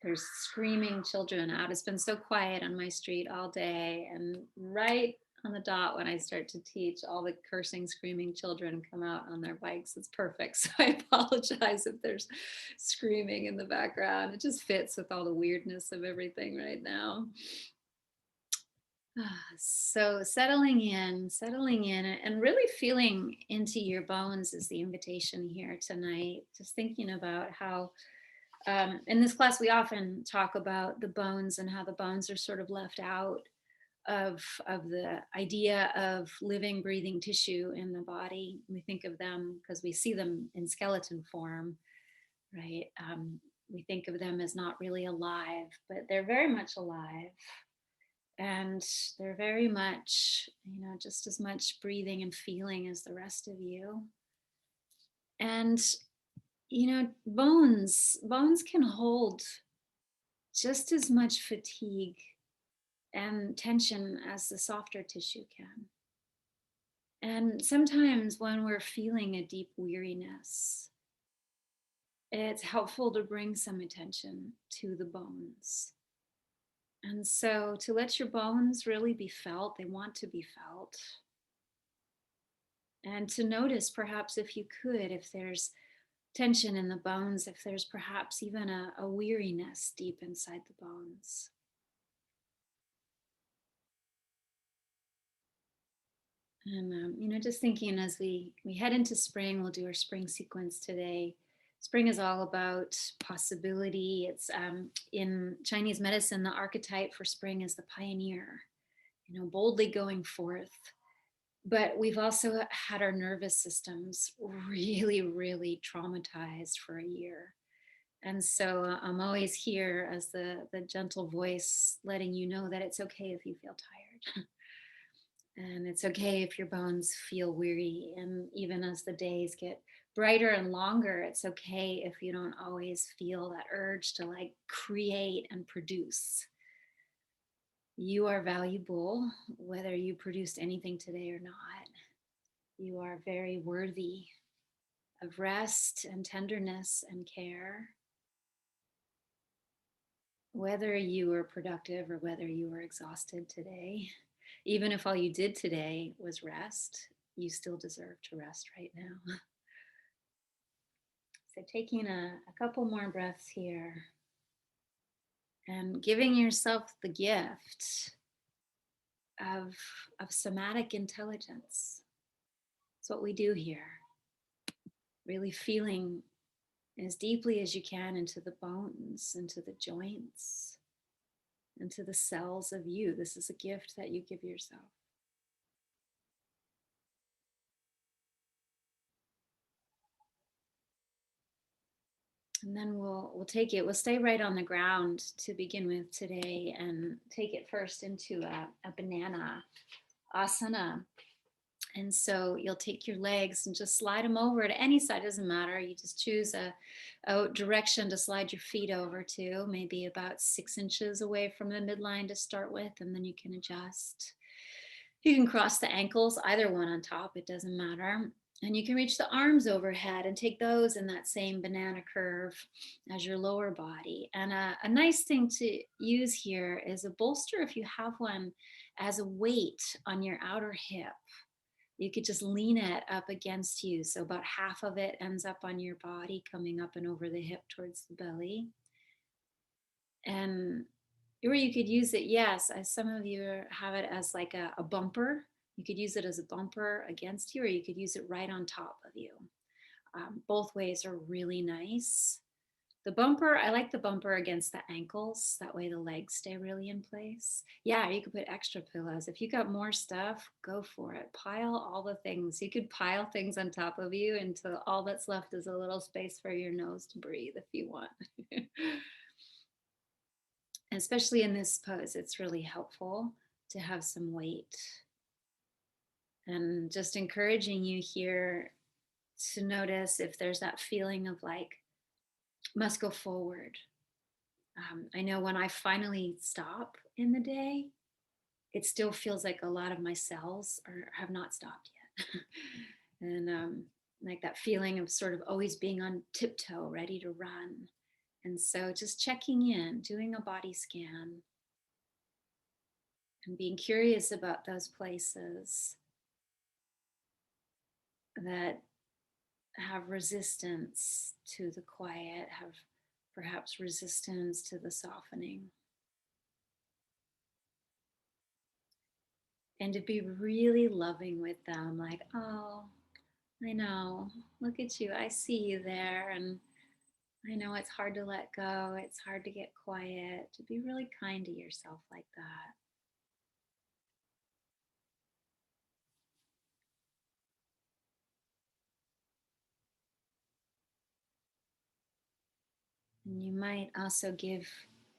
There's screaming children out. It's been so quiet on my street all day. And right on the dot when I start to teach, all the cursing, screaming children come out on their bikes. It's perfect. So I apologize if there's screaming in the background. It just fits with all the weirdness of everything right now. So settling in, and really feeling into your bones is the invitation here tonight. Just thinking about how in this class we often talk about the bones and how the bones are sort of left out of the idea of living, breathing tissue in the body. We think of them because we see them in skeleton form, right? We think of them as not really alive, but they're very much alive, and they're very much, just as much breathing and feeling as the rest of you. And bones can hold just as much fatigue and tension as the softer tissue can. And sometimes when we're feeling a deep weariness, it's helpful to bring some attention to the bones. And so to let your bones really be felt, they want to be felt. And to notice, perhaps, if you could, if there's tension in the bones, if there's perhaps even a weariness deep inside the bones. And just thinking as we head into spring, we'll do our spring sequence today. Spring is all about possibility. It's in Chinese medicine, the archetype for spring is the pioneer, boldly going forth. But we've also had our nervous systems really, really traumatized for a year. And so I'm always here as the gentle voice letting you know that it's okay if you feel tired. And it's okay if your bones feel weary. And even as the days get brighter and longer, it's okay if you don't always feel that urge to like create and produce. You are valuable, whether you produced anything today or not. You are very worthy of rest and tenderness and care. Whether you were productive or whether you were exhausted today, even if all you did today was rest, you still deserve to rest right now. So, taking a couple more breaths here and giving yourself the gift of, of somatic intelligence. It's what we do here. Really feeling as deeply as you can into the bones, into the joints, into the cells of you. This is a gift that you give yourself. And then we'll take it. We'll stay right on the ground to begin with today, and take it first into a banana asana. And so you'll take your legs and just slide them over to any side, doesn't matter. You just choose a direction to slide your feet over to, maybe about 6 inches away from the midline to start with, and then you can adjust. You can cross the ankles, either one on top, it doesn't matter. And you can reach the arms overhead and take those in that same banana curve as your lower body. And a nice thing to use here is a bolster, if you have one, as a weight on your outer hip. You could just lean it up against you. So about half of it ends up on your body, coming up and over the hip towards the belly. And or you could use it, yes, as some of you have it as like a bumper. You could use it as a bumper against you, or you could use it right on top of you. Both ways are really nice. The bumper, I like the bumper against the ankles. That way the legs stay really in place. Yeah, you could put extra pillows. If you got more stuff, go for it. Pile all the things. You could pile things on top of you until all that's left is a little space for your nose to breathe if you want. Especially in this pose, it's really helpful to have some weight. And just encouraging you here to notice if there's that feeling of like, must go forward. I know when I finally stop in the day, it still feels like a lot of my cells have not stopped yet. And like that feeling of sort of always being on tiptoe, ready to run. And so just checking in, doing a body scan, and being curious about those places that have resistance to the quiet, have perhaps resistance to the softening. And to be really loving with them, like, oh, I know, look at you, I see you there. And I know it's hard to let go, it's hard to get quiet, to be really kind to yourself like that. And you might also give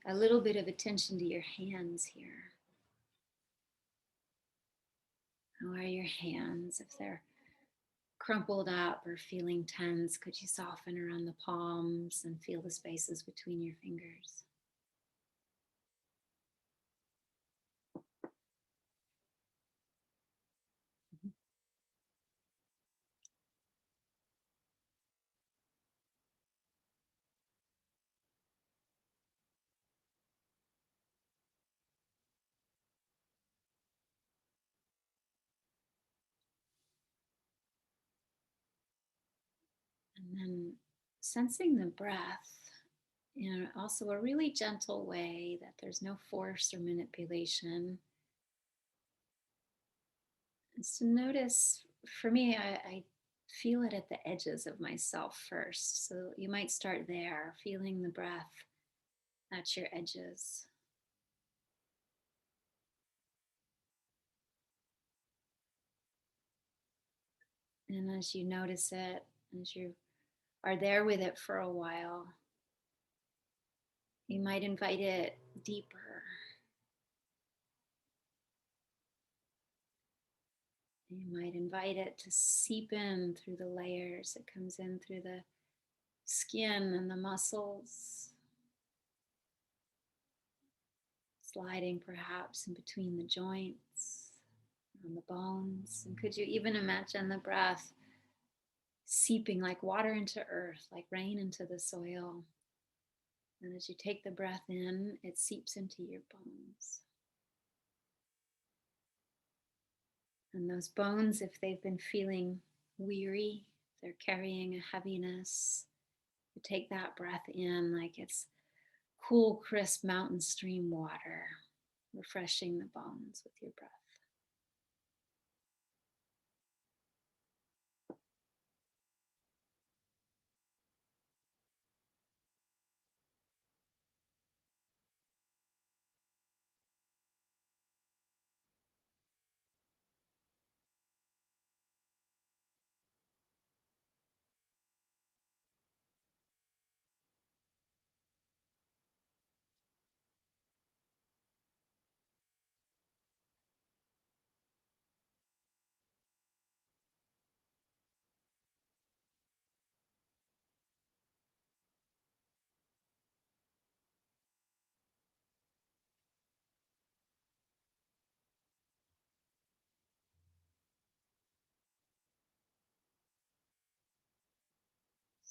a little bit of attention to your hands here. How are your hands? If they're crumpled up or feeling tense, could you soften around the palms and feel the spaces between your fingers? And then sensing the breath in also a really gentle way, that there's no force or manipulation. Is to notice, for me, I feel it at the edges of myself first. So you might start there, feeling the breath at your edges. And as you notice it, as you are there with it for a while, you might invite it deeper. You might invite it to seep in through the layers. It comes in through the skin and the muscles, sliding perhaps in between the joints, on the bones. And could you even imagine the breath seeping like water into earth, like rain into the soil? And as you take the breath in, it seeps into your bones. And those bones, if they've been feeling weary, they're carrying a heaviness, you take that breath in like it's cool, crisp mountain stream water, refreshing the bones with your breath.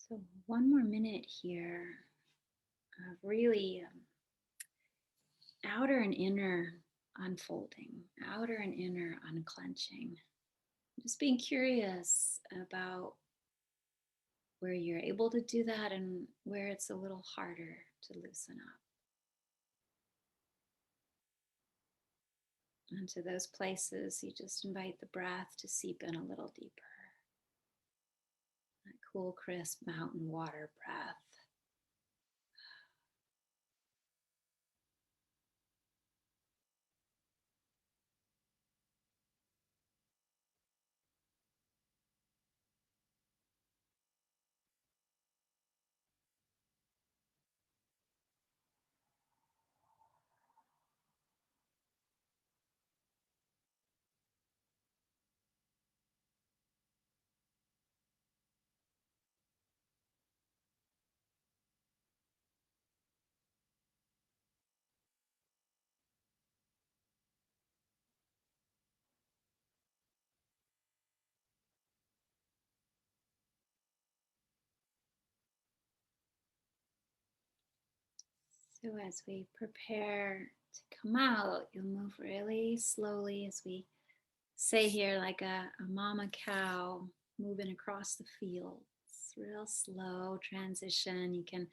So, one more minute here of really outer and inner unfolding, outer and inner unclenching. Just being curious about where you're able to do that and where it's a little harder to loosen up. And to those places, you just invite the breath to seep in a little deeper. That cool, crisp mountain water breath. So as we prepare to come out, you'll move really slowly, as we say here, like a mama cow moving across the fields. Real slow transition. You can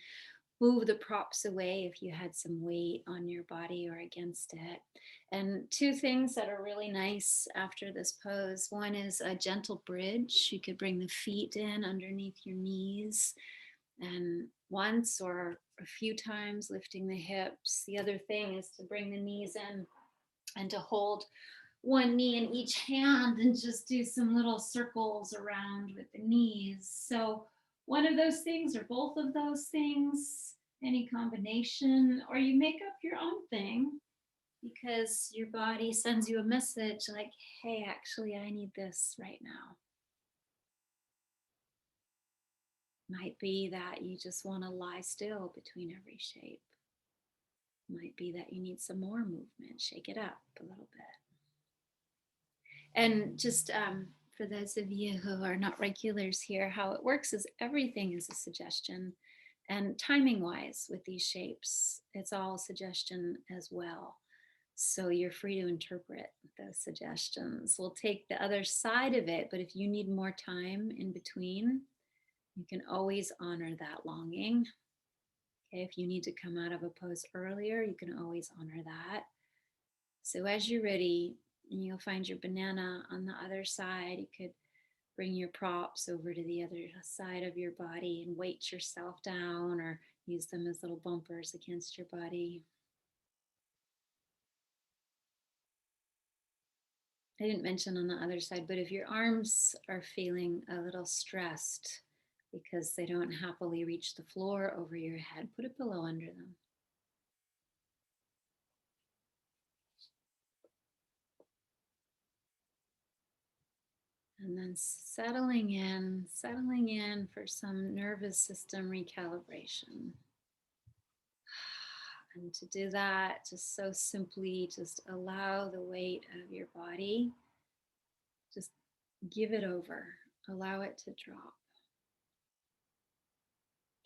move the props away if you had some weight on your body or against it. And two things that are really nice after this pose. One is a gentle bridge. You could bring the feet in underneath your knees, and once or a few times lifting the hips. The other thing is to bring the knees in and to hold one knee in each hand and just do some little circles around with the knees. So, one of those things or both of those things, any combination, or you make up your own thing because your body sends you a message like, hey, actually, I need this right now. Might be that you just want to lie still between every shape. Might be that you need some more movement, shake it up a little bit. And just for those of you who are not regulars here, how it works is everything is a suggestion. And timing wise, with these shapes, it's all suggestion as well. So you're free to interpret those suggestions. We'll take the other side of it, but if you need more time in between, you can always honor that longing. Okay, if you need to come out of a pose earlier, you can always honor that. So as you're ready, you'll find your banana on the other side. You could bring your props over to the other side of your body and weight yourself down or use them as little bumpers against your body. I didn't mention on the other side, but if your arms are feeling a little stressed because they don't happily reach the floor over your head, put a pillow under them. And then settling in for some nervous system recalibration. And to do that, just so simply, just allow the weight of your body, just give it over, allow it to drop.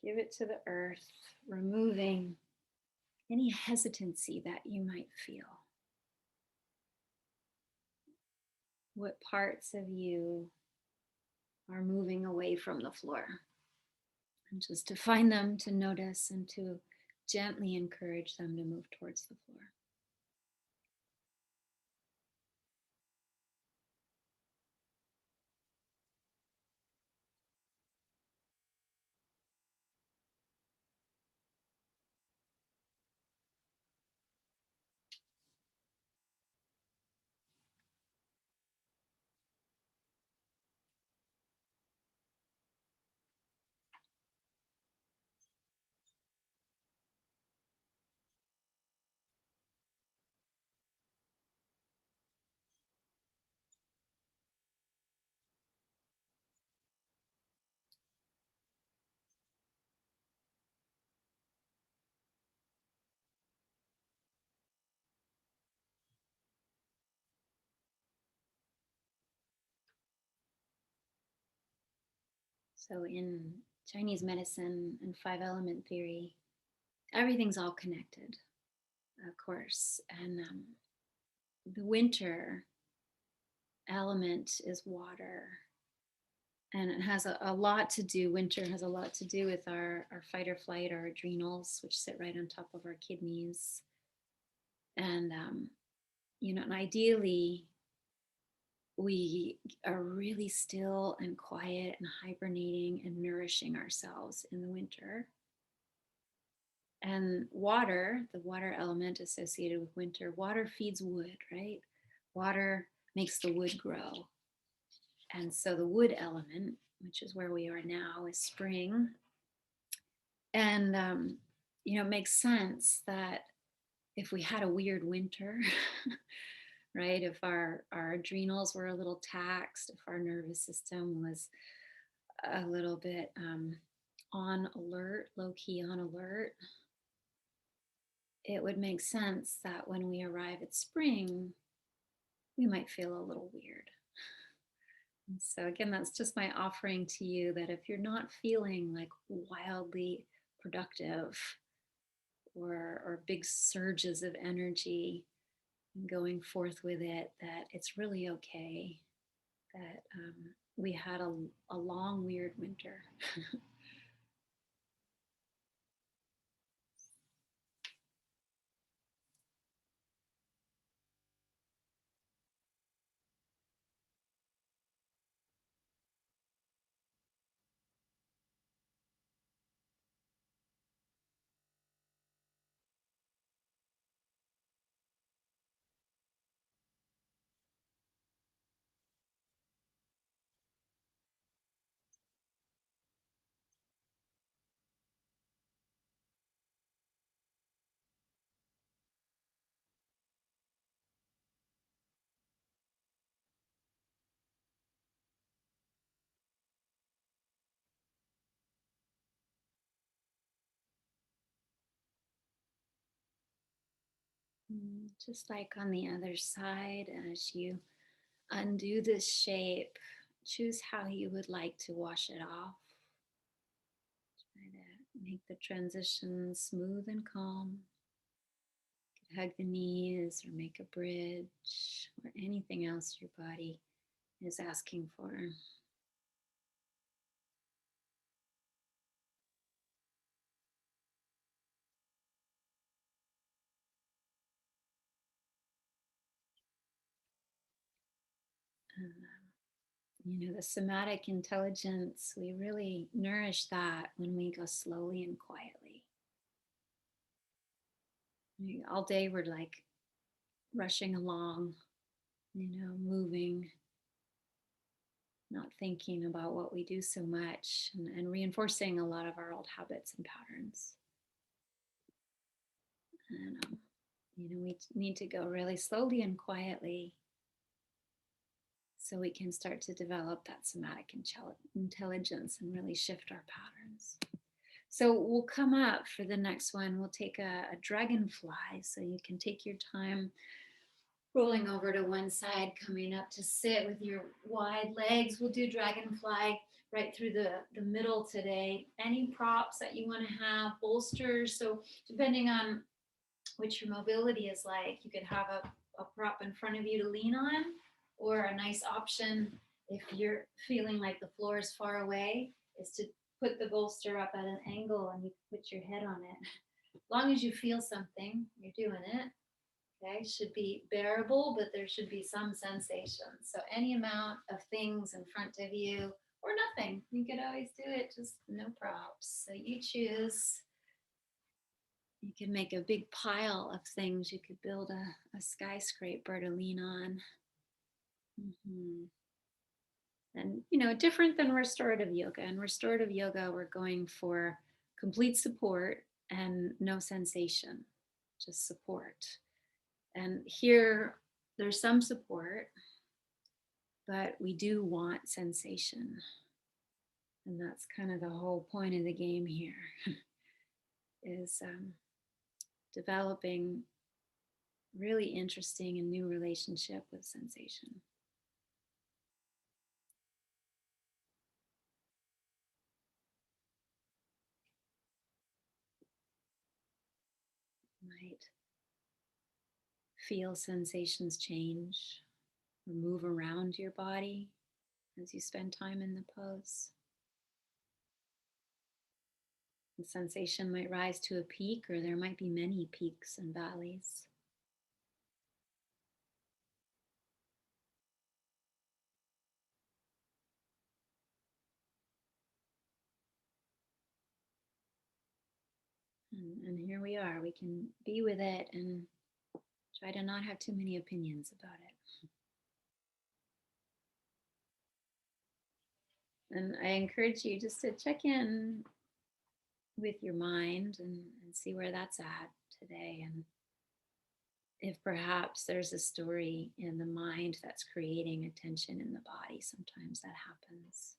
Give it to the earth, removing any hesitancy that you might feel. What parts of you are moving away from the floor? And just to find them, to notice, and to gently encourage them to move towards the floor. So, in Chinese medicine and five element theory, everything's all connected, of course. And the winter element is water. And it has a lot to do, winter has a lot to do with our fight or flight, our adrenals, which sit right on top of our kidneys. And, and ideally, we are really still and quiet and hibernating and nourishing ourselves in the winter. And water, the water element associated with winter, water feeds wood, right? Water makes the wood grow. And so the wood element, which is where we are now, is spring. And, it makes sense that if we had a weird winter, right? If our adrenals were a little taxed, if our nervous system was a little bit on alert, low key on alert, it would make sense that when we arrive at spring, we might feel a little weird. And so, again, that's just my offering to you that if you're not feeling like wildly productive, or big surges of energy and going forth with it, that it's really okay, that we had a long, weird winter. Just like on the other side, as you undo this shape, choose how you would like to wash it off. Try to make the transition smooth and calm. Hug the knees or make a bridge or anything else your body is asking for. And, the somatic intelligence, we really nourish that when we go slowly and quietly. All day we're like rushing along, moving, not thinking about what we do so much, and reinforcing a lot of our old habits and patterns. And, we need to go really slowly and quietly so we can start to develop that somatic intelligence and really shift our patterns. So we'll come up for the next one. We'll take a dragonfly. So you can take your time rolling over to one side, coming up to sit with your wide legs. We'll do dragonfly right through the middle today. Any props that you want to have, bolsters. So depending on what your mobility is like, you could have a prop in front of you to lean on, or a nice option if you're feeling like the floor is far away is to put the bolster up at an angle and you put your head on it. As long as you feel something, you're doing it. Okay, should be bearable, but there should be some sensation. So any amount of things in front of you or nothing, you could always do it, just no props. So you choose. You can make a big pile of things. You could build a skyscraper to lean on. Mm-hmm. And, different than restorative yoga. In restorative yoga, we're going for complete support and no sensation, just support. And here, there's some support, but we do want sensation. And that's kind of the whole point of the game here is developing really interesting and new relationship with sensation. Might feel sensations change or move around your body as you spend time in the pose. The sensation might rise to a peak, or there might be many peaks and valleys. And here we are. We can be with it and try to not have too many opinions about it. And I encourage you just to check in with your mind and see where that's at today. And if perhaps there's a story in the mind that's creating a tension in the body, sometimes that happens.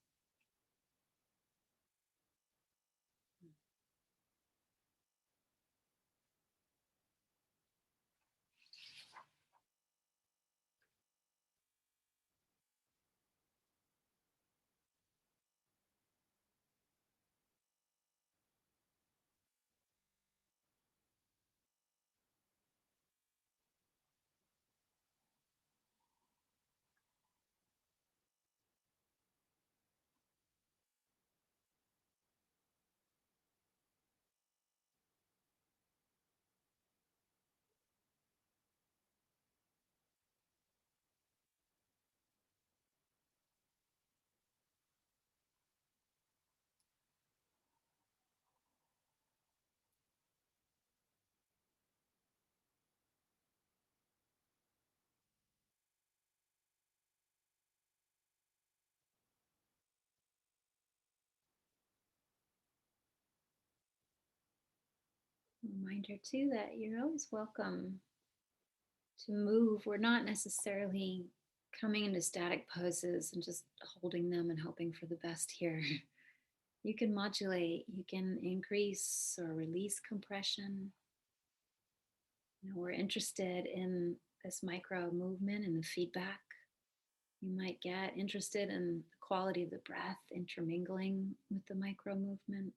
Reminder too that you're always welcome to move. We're not necessarily coming into static poses and just holding them and hoping for the best here. You can modulate, you can increase or release compression. We're interested in this micro movement and the feedback you might get, interested in the quality of the breath intermingling with the micro movement.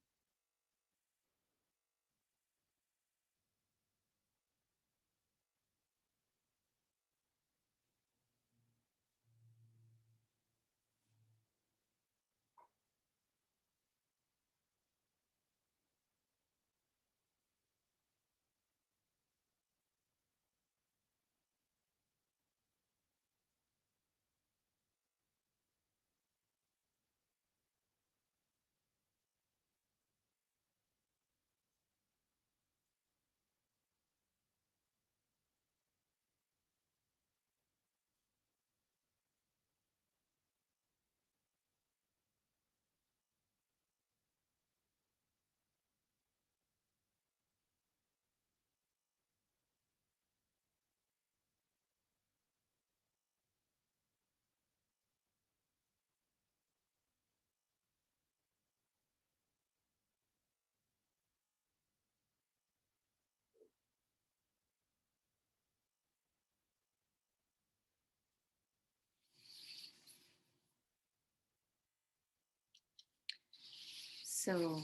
So,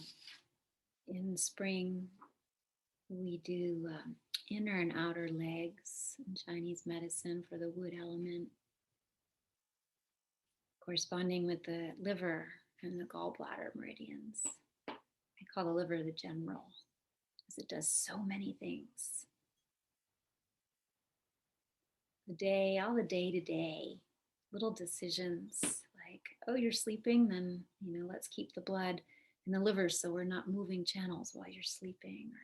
in spring, we do inner and outer legs in Chinese medicine for the wood element, corresponding with the liver and the gallbladder meridians. I call the liver the general, because it does so many things. The day, all the day to day, little decisions like, oh, you're sleeping, then, let's keep the blood in the liver so we're not moving channels while you're sleeping. Or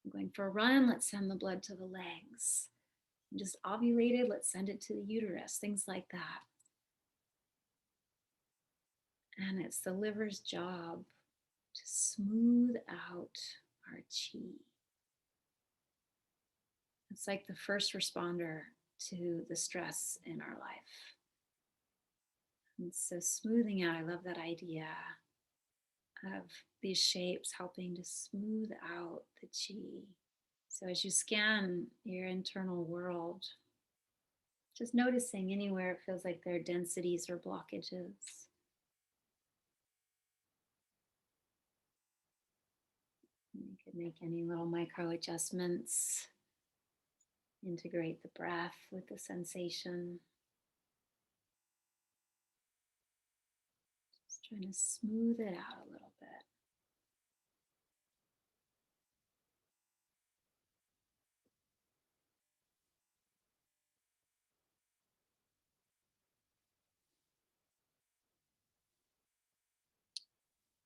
I'm going for a run, let's send the blood to the legs. I'm just ovulated, let's send it to the uterus, things like that. And it's the liver's job to smooth out our chi. It's like the first responder to the stress in our life. And so smoothing out, I love that idea of these shapes helping to smooth out the chi. So as you scan your internal world, just noticing anywhere it feels like there are densities or blockages. You could make any little micro adjustments, integrate the breath with the sensation. Just trying to smooth it out a little bit.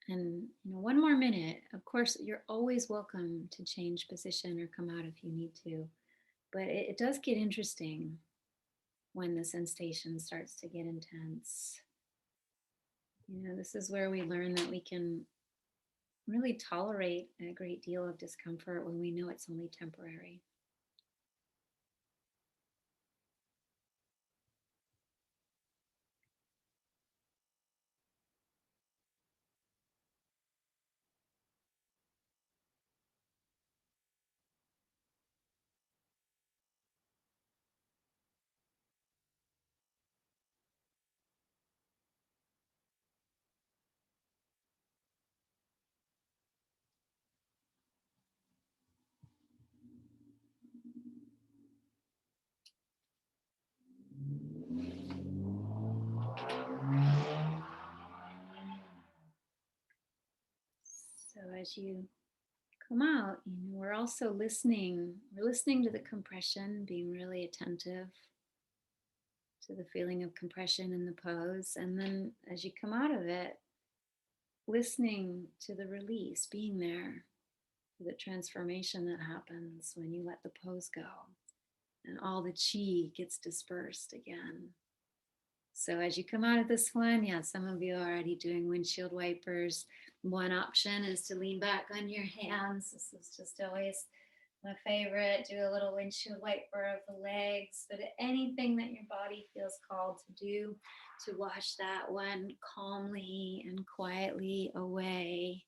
And one more minute. Of course, you're always welcome to change position or come out if you need to. But it does get interesting when the sensation starts to get intense. This is where we learn that we can really tolerate a great deal of discomfort when we know it's only temporary. So as you come out, we're also listening. We're listening to the compression, being really attentive to the feeling of compression in the pose. And then as you come out of it, listening to the release, being there for the transformation that happens when you let the pose go and all the chi gets dispersed again. So as you come out of this one, yeah, some of you are already doing windshield wipers. One option is to lean back on your hands. This is just always my favorite. Do a little windshield wiper of the legs, but anything that your body feels called to do to wash that one calmly and quietly away.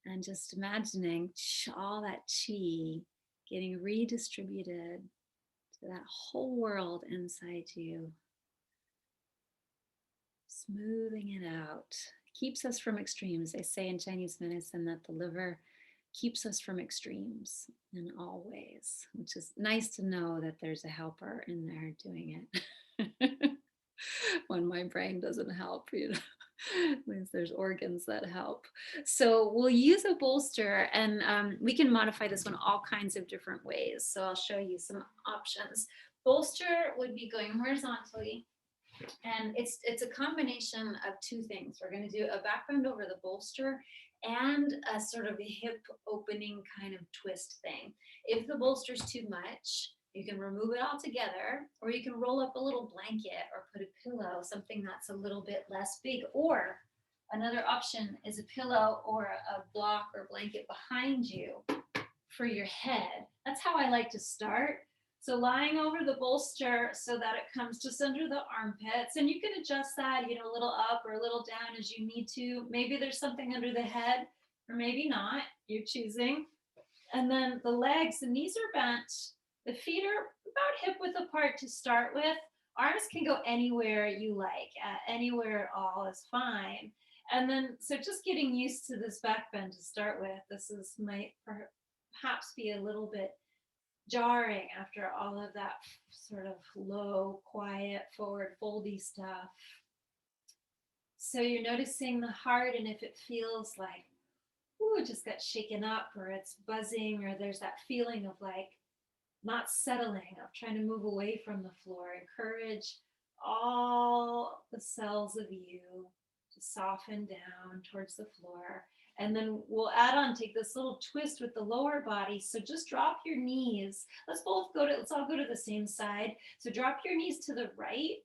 And just imagining all that chi getting redistributed to that whole world inside you, smoothing it out. Keeps us from extremes. They say in Chinese medicine that the liver keeps us from extremes in all ways, which is nice to know that there's a helper in there doing it. When my brain doesn't help, at least there's organs that help. So we'll use a bolster, and we can modify this one all kinds of different ways. So I'll show you some options. Bolster would be going horizontally, and it's a combination of two things. We're going to do a back bend over the bolster and a sort of a hip opening kind of twist thing. If the bolster's too much, you can remove it all together, or you can roll up a little blanket or put a pillow, something that's a little bit less big. Or another option is a pillow or a block or blanket behind you for your head. That's how I like to start. So lying over the bolster so that it comes just under the armpits, and you can adjust that, a little up or a little down as you need to. Maybe there's something under the head, or maybe not. You're choosing. And then the legs, the knees are bent. The feet are about hip width apart to start with. Arms can go anywhere you like, anywhere at all is fine. And then, so just getting used to this back bend to start with. This might perhaps be a little bit jarring after all of that sort of low, quiet, forward foldy stuff. So you're noticing the heart, and if it feels like, ooh, it just got shaken up, or it's buzzing, or there's that feeling of like not settling, of trying to move away from the floor, encourage all the cells of you to soften down towards the floor. And then we'll add on, take this little twist with the lower body. So just drop your knees. Let's all go to the same side. So drop your knees to the right.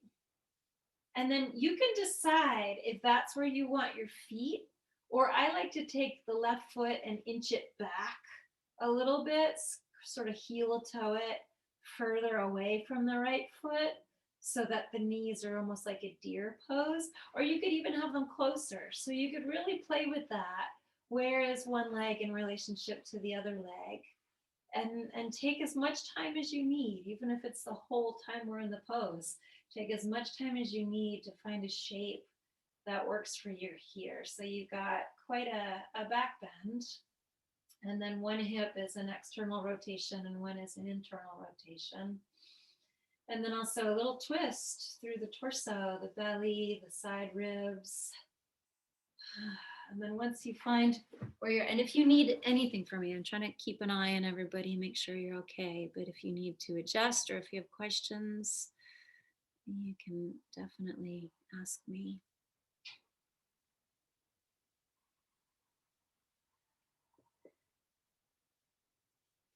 And then you can decide if that's where you want your feet, or I like to take the left foot and inch it back a little bit, sort of heel toe it further away from the right foot, so that the knees are almost like a deer pose. Or you could even have them closer. So you could really play with that. Where is one leg in relationship to the other leg? And take as much time as you need, even if it's the whole time we're in the pose. Take as much time as you need to find a shape that works for you here. So you've got quite a back bend. And then one hip is an external rotation and one is an internal rotation. And then also a little twist through the torso, the belly, the side ribs. And then once you find where you're, and if you need anything from me, I'm trying to keep an eye on everybody, make sure you're okay. But if you need to adjust, or if you have questions, you can definitely ask me.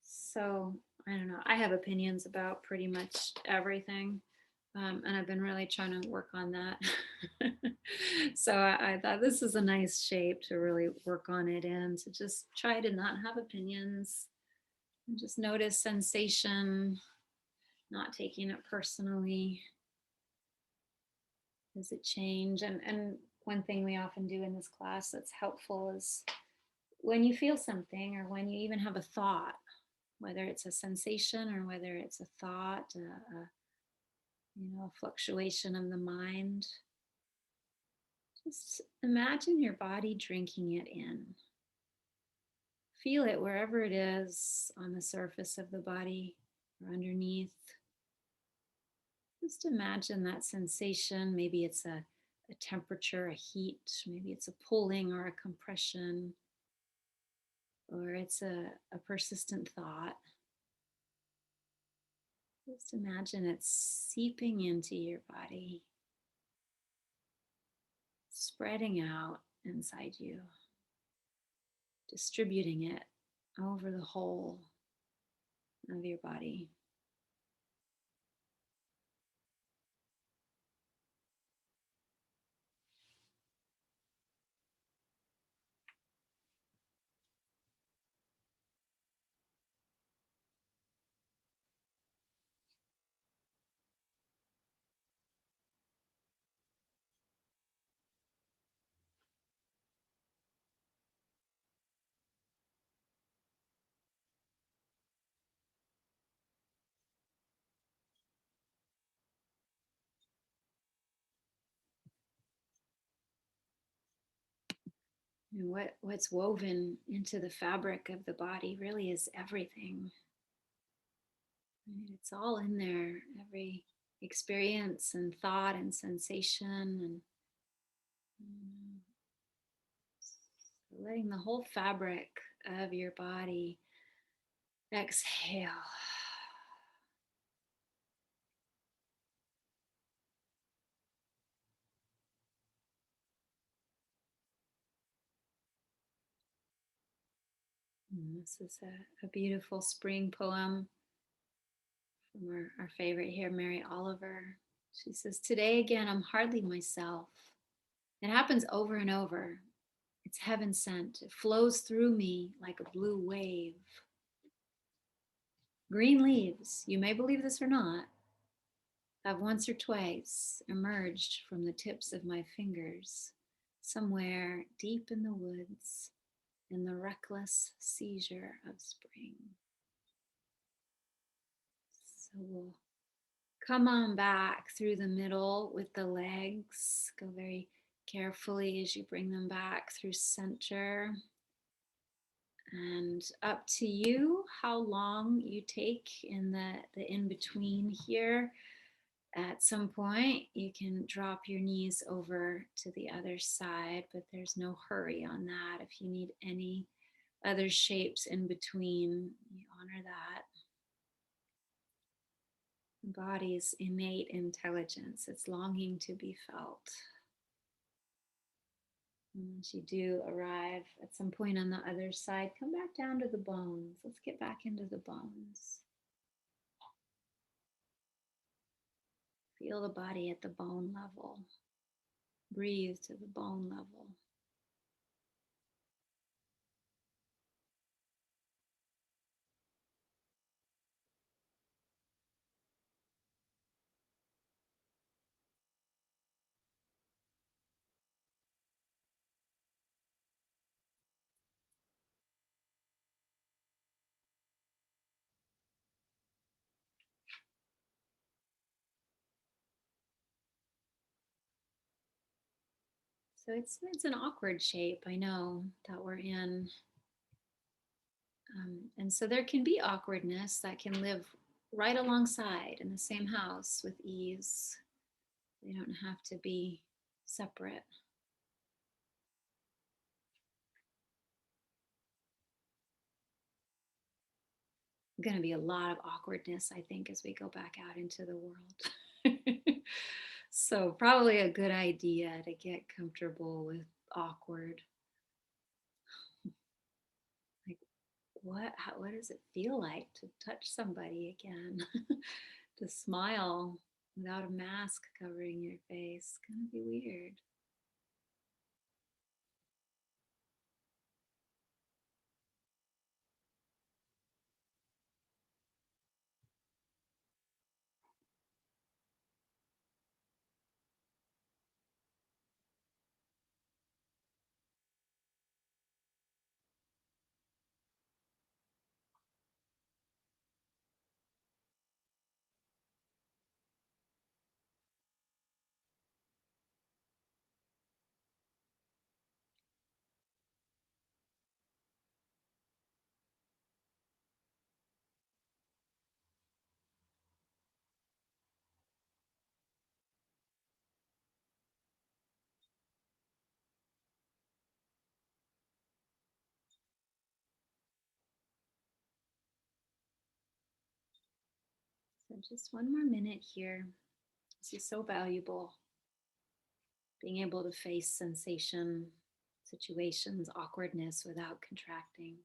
So I don't know, I have opinions about pretty much everything. And I've been really trying to work on that. So I thought this is a nice shape to really work on it in, to just try to not have opinions and just notice sensation, not taking it personally. Does it change? And one thing we often do in this class that's helpful is when you feel something, or when you even have a thought, whether it's a sensation or whether it's a thought, a fluctuation of the mind, just imagine your body drinking it in. Feel it wherever it is, on the surface of the body or underneath. Just imagine that sensation. Maybe it's a temperature, a heat, maybe it's a pulling or a compression, or it's a persistent thought. Just imagine it seeping into your body, spreading out inside you, distributing it over the whole of your body. And what's woven into the fabric of the body really is everything. Right? It's all in there, every experience and thought and sensation, and letting the whole fabric of your body exhale. And this is a beautiful spring poem from our favorite here, Mary Oliver. She says, "Today again, I'm hardly myself. It happens over and over. It's heaven sent. It flows through me like a blue wave. Green leaves, you may believe this or not, have once or twice emerged from the tips of my fingers, somewhere deep in the woods, in the reckless seizure of spring." So we'll come on back through the middle with the legs. Go very carefully as you bring them back through center. And up to you how long you take in the in between here. At some point, you can drop your knees over to the other side, but there's no hurry on that. If you need any other shapes in between, you honor that. The body's innate intelligence, it's longing to be felt. And as you do arrive at some point on the other side, come back down to the bones. Let's get back into the bones. Feel the body at the bone level. Breathe to the bone level. So it's an awkward shape, I know, that we're in. And so there can be awkwardness that can live right alongside in the same house with ease. They don't have to be separate. Going to be a lot of awkwardness, I think, as we go back out into the world. So, probably a good idea to get comfortable with awkward. Like, what does it feel like to touch somebody again? To smile without a mask covering your face? It's going to be weird. So, just one more minute here. This is so valuable. Being able to face sensation, situations, awkwardness without contracting.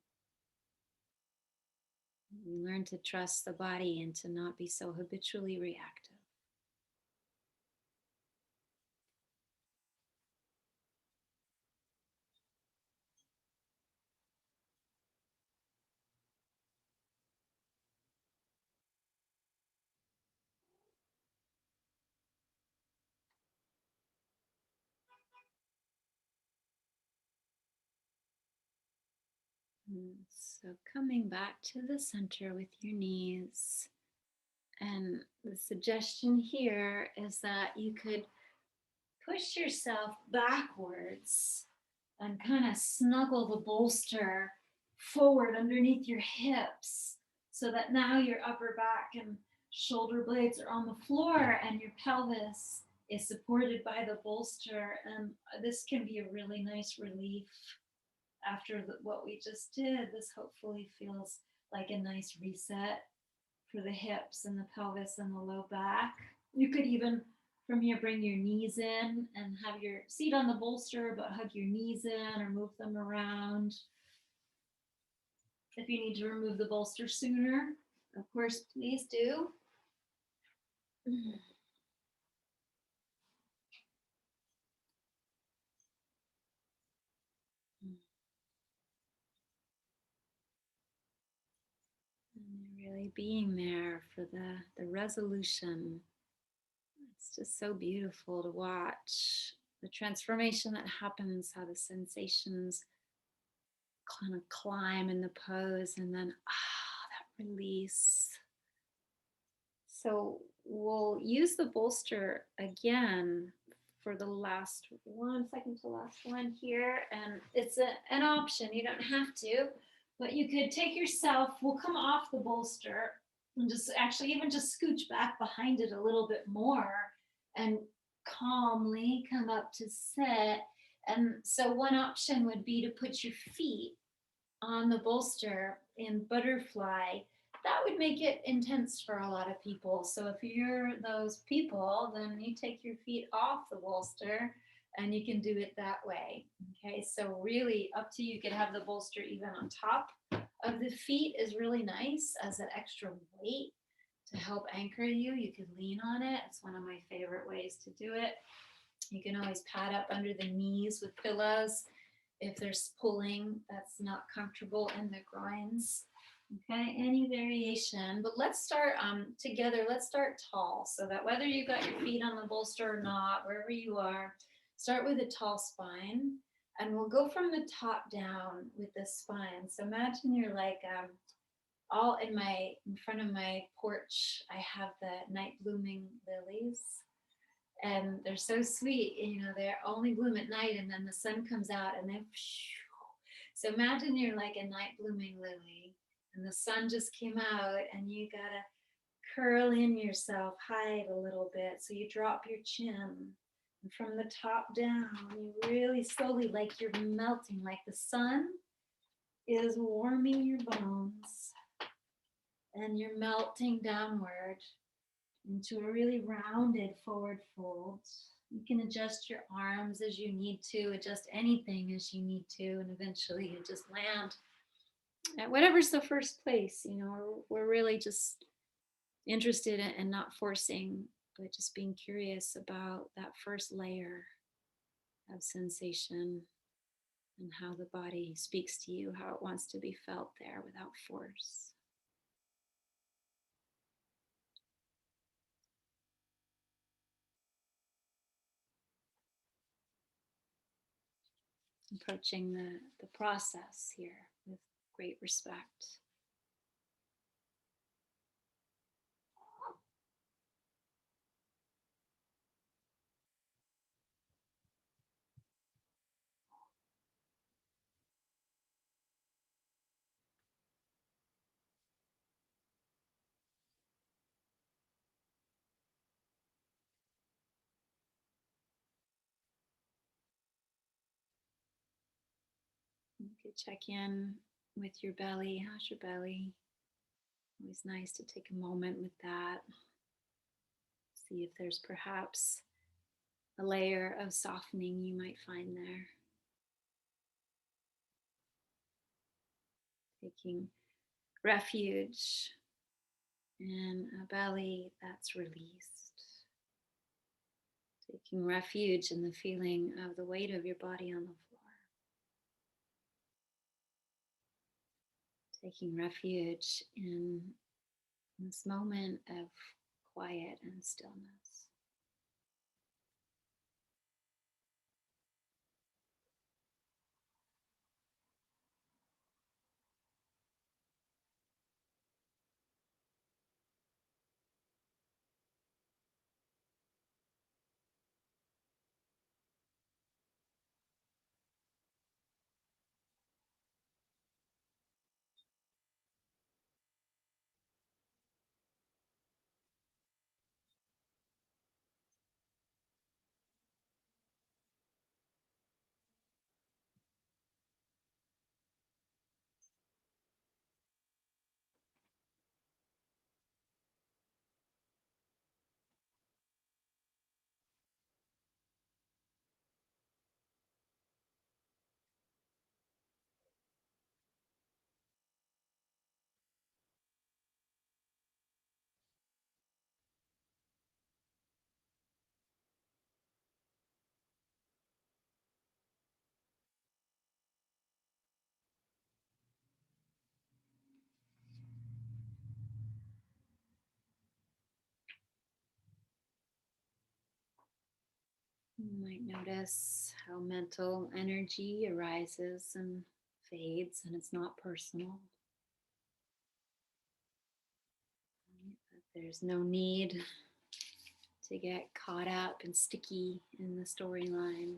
You learn to trust the body and to not be so habitually reactive. So, coming back to the center with your knees. And the suggestion here is that you could push yourself backwards and kind of snuggle the bolster forward underneath your hips so that now your upper back and shoulder blades are on the floor and your pelvis is supported by the bolster. And this can be a really nice relief after what we just did. This hopefully feels like a nice reset for the hips and the pelvis and the low back. You could even from here bring your knees in and have your seat on the bolster, but hug your knees in or move them around. If you need to remove the bolster sooner, of course, please do. And really being there for the resolution. It's just so beautiful to watch the transformation that happens, how the sensations kind of climb in the pose, and then that release. So we'll use the bolster again for the last one, second to last one here. And it's an option, you don't have to, but you could take yourself, we'll come off the bolster and just actually even just scooch back behind it a little bit more and calmly come up to sit. And so one option would be to put your feet on the bolster in butterfly. That would make it intense for a lot of people. So if you're those people, then you take your feet off the bolster and you can do it that way. Okay, so really up to you. You could have the bolster even on top of the feet is really nice as an extra weight to help anchor you. You could lean on it. It's one of my favorite ways to do it. You can always pad up under the knees with pillows if there's pulling that's not comfortable in the groins. Okay, any variation, but let's start together. Let's start tall so that whether you got your feet on the bolster or not, wherever you are, start with a tall spine, and we'll go from the top down with the spine. So imagine you're like all in front of my porch. I have the night blooming lilies, and they're so sweet. You know, they only bloom at night, and then the sun comes out, and then. So imagine you're like a night blooming lily and the sun just came out and you gotta curl in yourself, hide a little bit. So you drop your chin. And from the top down, you really slowly, like you're melting, like the sun is warming your bones. And you're melting downward into a really rounded forward fold. You can adjust your arms as you need to, adjust anything as you need to, and eventually you just land at whatever's the first place. You know, we're really just interested in not forcing, but just being curious about that first layer of sensation and how the body speaks to you, how it wants to be felt there without force. Approaching the process here with great respect. You could check in with your belly. How's your belly? Always nice to take a moment with that. See if there's perhaps a layer of softening you might find there. Taking refuge in a belly that's released. Taking refuge in the feeling of the weight of your body on the floor. Taking refuge in this moment of quiet and stillness. You might notice how mental energy arises and fades, and it's not personal. That there's no need to get caught up and sticky in the storyline.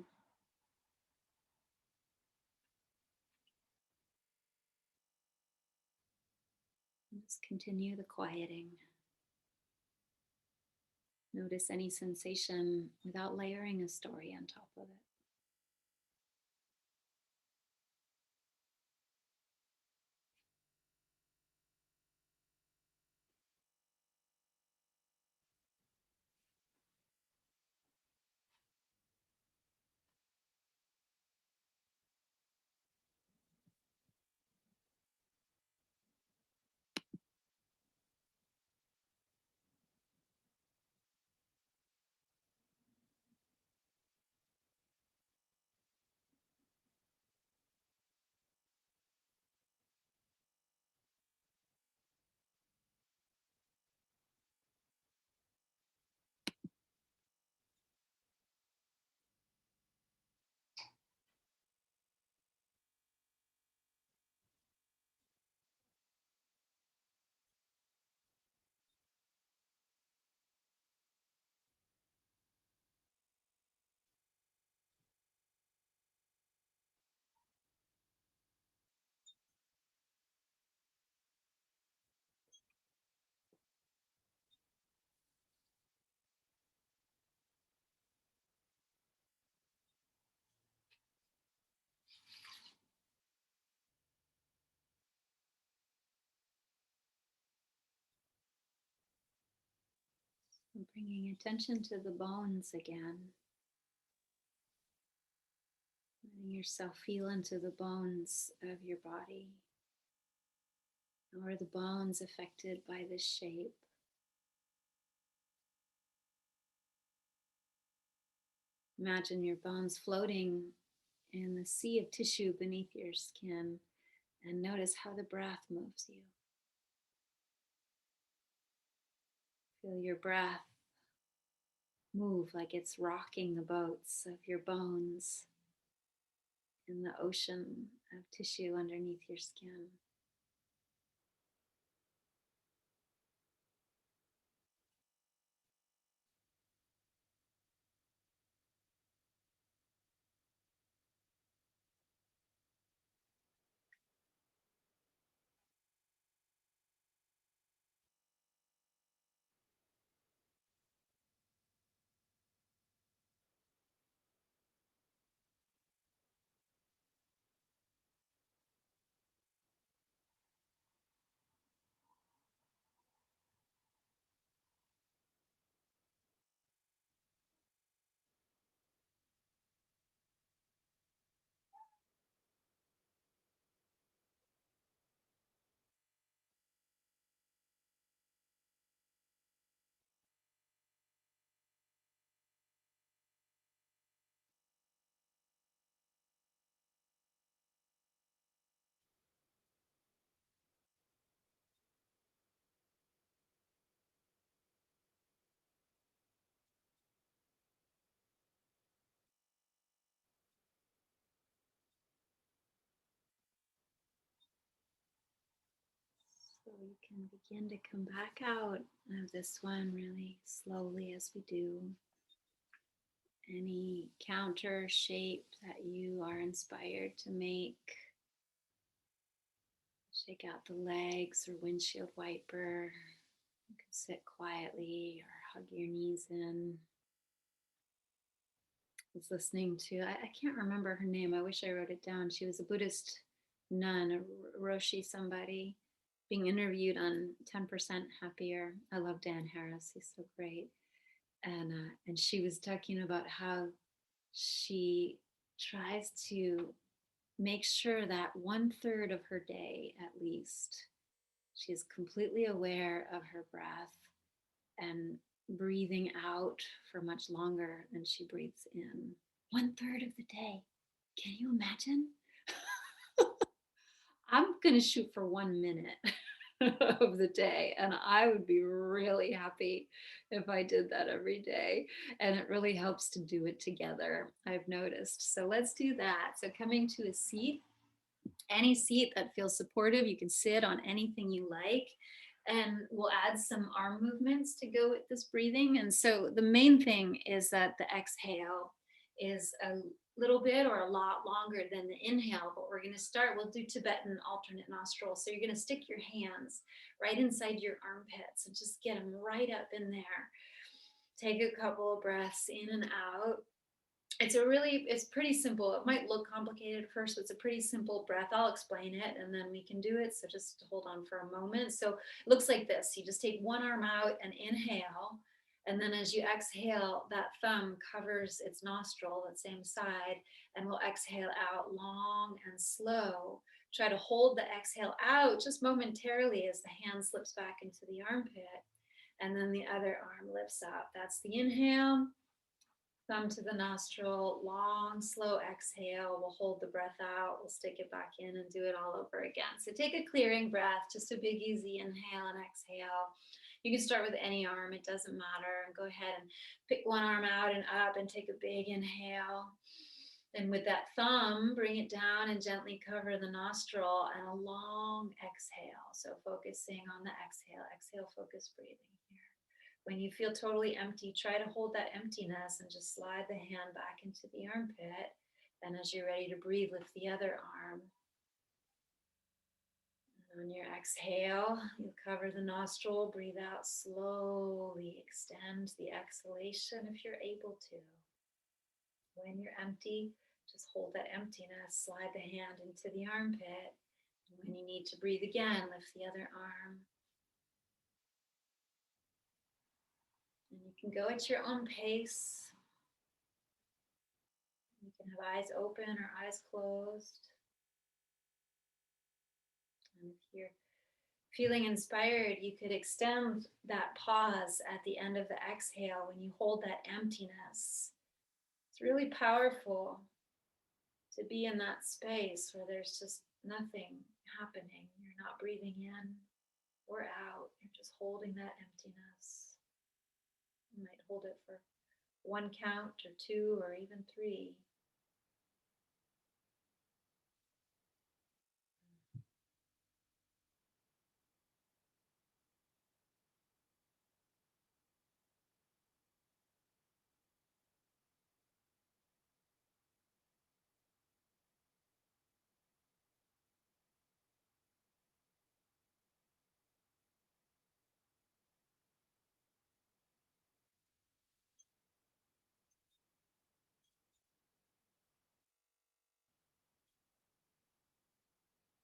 Just continue the quieting. Notice any sensation without layering a story on top of it. And bringing attention to the bones again. Letting yourself feel into the bones of your body. How are the bones affected by this shape? Imagine your bones floating in the sea of tissue beneath your skin, and notice how the breath moves you. Feel your breath move like it's rocking the boats of your bones in the ocean of tissue underneath your skin. So you can begin to come back out of this one really slowly as we do. Any counter shape that you are inspired to make. Shake out the legs or windshield wiper. You can sit quietly or hug your knees in. I was listening to, I can't remember her name. I wish I wrote it down. She was a Buddhist nun, a Roshi somebody, being interviewed on 10% Happier. I love Dan Harris. He's so great. And she was talking about how she tries to make sure that 1/3 of her day, at least, she is completely aware of her breath and breathing out for much longer than she breathes in. 1/3 of the day. Can you imagine? I'm going to shoot for 1 minute. of the day. And I would be really happy if I did that every day. And it really helps to do it together, I've noticed. So let's do that. So coming to a seat, any seat that feels supportive, you can sit on anything you like. And we'll add some arm movements to go with this breathing. And so the main thing is that the exhale is a little bit or a lot longer than the inhale, but we're going to start. We'll do Tibetan alternate nostrils. So you're going to stick your hands right inside your armpits and just get them right up in there. Take a couple of breaths in and out. It's pretty simple. It might look complicated at first, but it's a pretty simple breath. I'll explain it and then we can do it. So just hold on for a moment. So it looks like this. You just take one arm out and inhale. And then as you exhale, that thumb covers its nostril, that same side, and we'll exhale out long and slow. Try to hold the exhale out just momentarily as the hand slips back into the armpit. And then the other arm lifts up. That's the inhale. Thumb to the nostril, long, slow exhale. We'll hold the breath out. We'll stick it back in and do it all over again. So take a clearing breath, just a big, easy inhale and exhale. You can start with any arm, it doesn't matter. And go ahead and pick one arm out and up and take a big inhale. And with that thumb, bring it down and gently cover the nostril and a long exhale. So focusing on the exhale, focus breathing. When you feel totally empty, try to hold that emptiness and just slide the hand back into the armpit. And as you're ready to breathe, lift the other arm. And on your exhale, you cover the nostril, breathe out slowly, extend the exhalation if you're able to. When you're empty, just hold that emptiness, slide the hand into the armpit. And when you need to breathe again, lift the other arm. And you can go at your own pace. You can have eyes open or eyes closed. And if you're feeling inspired, you could extend that pause at the end of the exhale when you hold that emptiness. It's really powerful to be in that space where there's just nothing happening. You're not breathing in or out. You're just holding that emptiness. You might hold it for 1 count or 2 or even 3.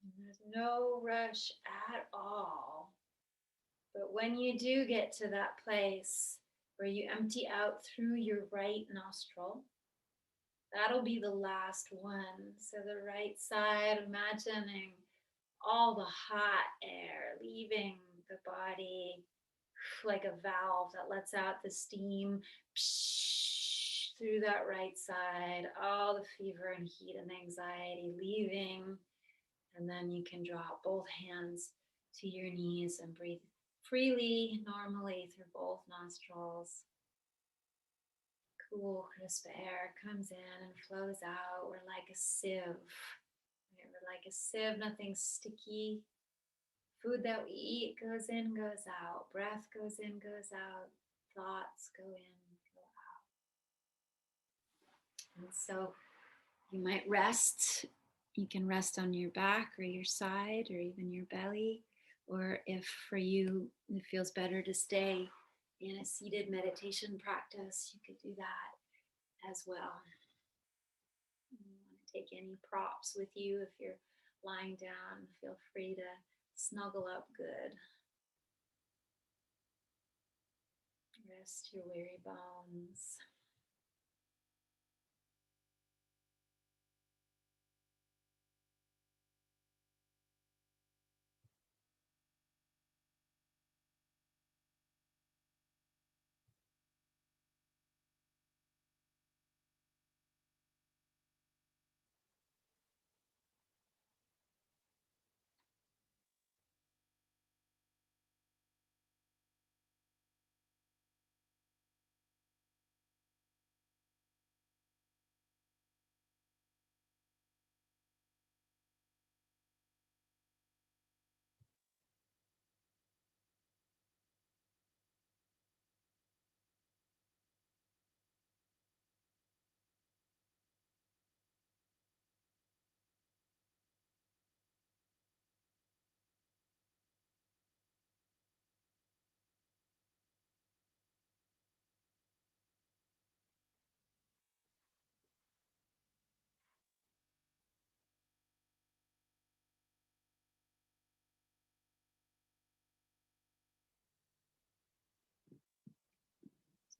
And there's no rush at all. But when you do get to that place where you empty out through your right nostril, that'll be the last one. So the right side, imagining all the hot air leaving the body like a valve that lets out the steam through that right side, all the fever and heat and anxiety leaving. And then you can drop both hands to your knees and breathe freely, normally through both nostrils. Cool, crisp air comes in and flows out. We're like a sieve. Right? We're like a sieve, nothing sticky. Food that we eat goes in, goes out. Breath goes in, goes out. Thoughts go in, go out. And so you might rest. You can rest on your back or your side or even your belly. Or if for you it feels better to stay in a seated meditation practice, you could do that as well. You want to take any props with you if you're lying down, feel free to snuggle up good. Rest your weary bones.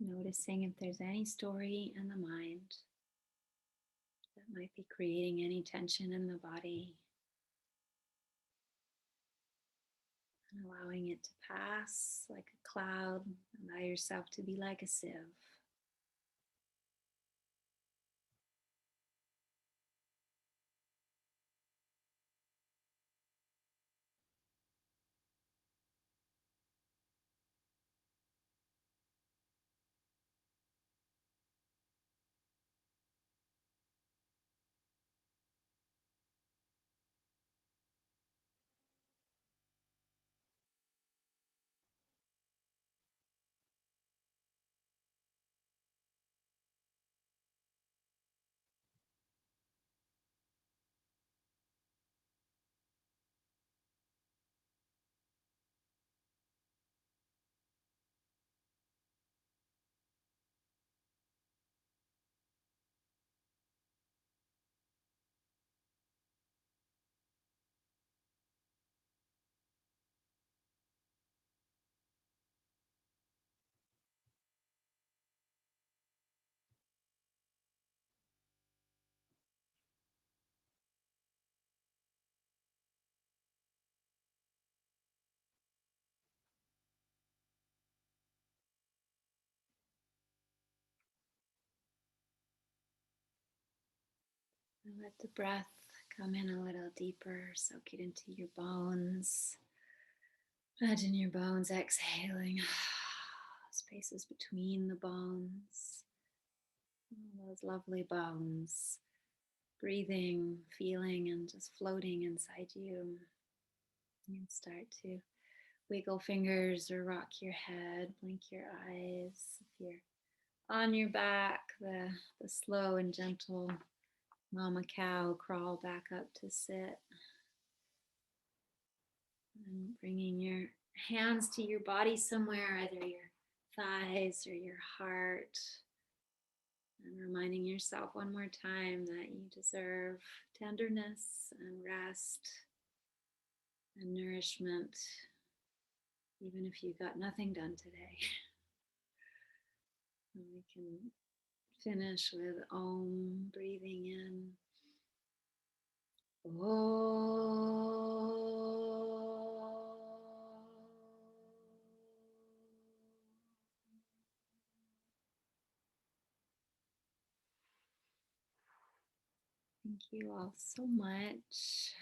Noticing if there's any story in the mind that might be creating any tension in the body, and allowing it to pass like a cloud. Allow yourself to be like a sieve. And let the breath come in a little deeper, soak it into your bones. Imagine your bones exhaling, spaces between the bones, those lovely bones, breathing, feeling, and just floating inside you. You can start to wiggle fingers or rock your head, blink your eyes. If you're on your back, the slow and gentle mama cow crawl back up to sit. And bringing your hands to your body somewhere, either your thighs or your heart. And reminding yourself one more time that you deserve tenderness and rest and nourishment, even if you got nothing done today. And we can finish with Om, breathing in. Om. Thank you all so much.